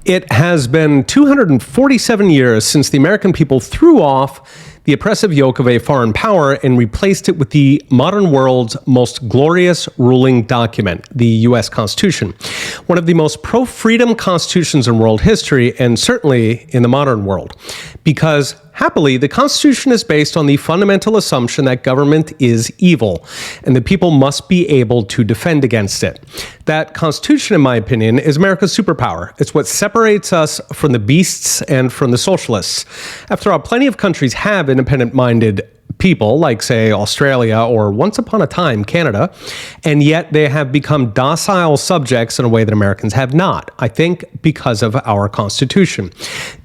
It has been 247 years since the American people threw off the oppressive yoke of a foreign power and replaced it with the modern world's most glorious ruling document, the U.S. Constitution. One of the most pro-freedom constitutions in world history, and certainly in the modern world. Because, happily, the Constitution is based on the fundamental assumption that government is evil, and the people must be able to defend against it. That Constitution, in my opinion, is America's superpower. It's what separates us from the beasts and from the socialists. After all, plenty of countries have independent-minded people, like, say, Australia or once upon a time, Canada, and yet they have become docile subjects in a way that Americans have not, I think because of our Constitution.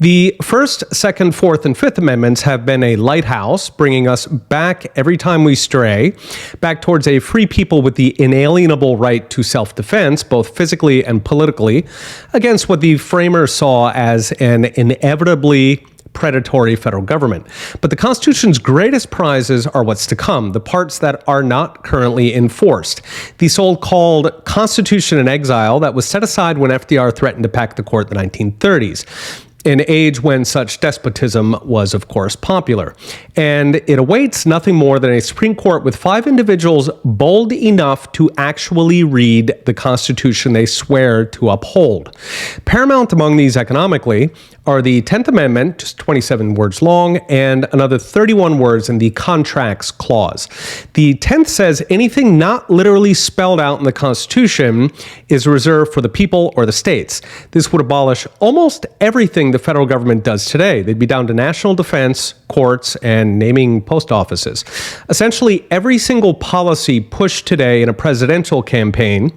The First, Second, Fourth, and Fifth Amendments have been a lighthouse, bringing us back every time we stray, back towards a free people with the inalienable right to self-defense, both physically and politically, against what the framers saw as an inevitably predatory federal government. But the Constitution's greatest prizes are what's to come, the parts that are not currently enforced. The so-called Constitution in exile that was set aside when FDR threatened to pack the court in the 1930s. An age when such despotism was, of course, popular. And it awaits nothing more than a Supreme Court with 5 individuals bold enough to actually read the Constitution they swear to uphold. Paramount among these economically are the 10th Amendment, just 27 words long, and another 31 words in the Contracts Clause. The 10th says anything not literally spelled out in the Constitution is reserved for the people or the states. This would abolish almost everything the federal government does today. They'd be down to national defense, courts, and naming post offices. Essentially, every single policy pushed today in a presidential campaign,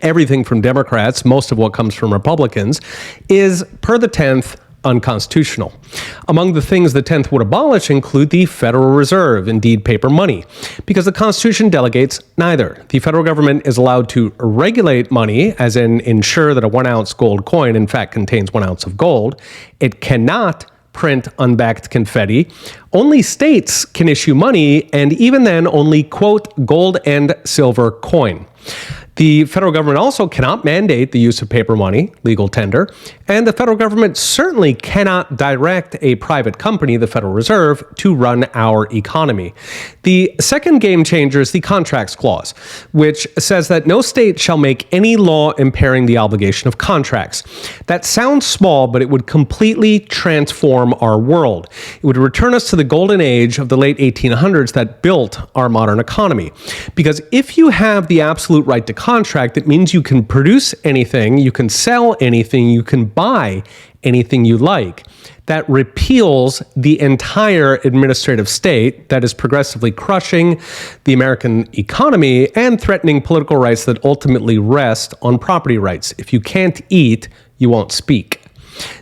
everything from Democrats, most of what comes from Republicans, is, per the 10th, unconstitutional. Among the things the 10th would abolish include the Federal Reserve, indeed paper money, because the Constitution delegates neither. The federal government is allowed to regulate money, as in ensure that a 1-ounce gold coin in fact contains 1 ounce of gold. It cannot print unbacked confetti. Only states can issue money, and even then only, quote, gold and silver coin. The federal government also cannot mandate the use of paper money, legal tender, and the federal government certainly cannot direct a private company, the Federal Reserve, to run our economy. The second game changer is the Contracts Clause, which says that no state shall make any law impairing the obligation of contracts. That sounds small, but it would completely transform our world. It would return us to the golden age of the late 1800s that built our modern economy. Because if you have the absolute right to contract, it means you can produce anything, you can sell anything, you can buy anything you like. That repeals the entire administrative state that is progressively crushing the American economy and threatening political rights that ultimately rest on property rights. If you can't eat, you won't speak.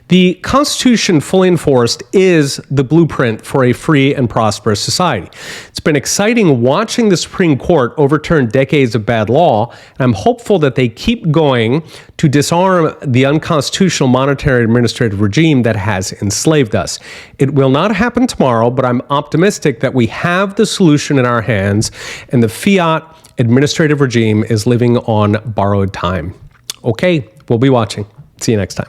The Constitution fully enforced is the blueprint for a free and prosperous society. It's been exciting watching the Supreme Court overturn decades of bad law, and I'm hopeful that they keep going to disarm the unconstitutional monetary administrative regime that has enslaved us. It will not happen tomorrow, but I'm optimistic that we have the solution in our hands, and the fiat administrative regime is living on borrowed time. Okay, we'll be watching. See you next time.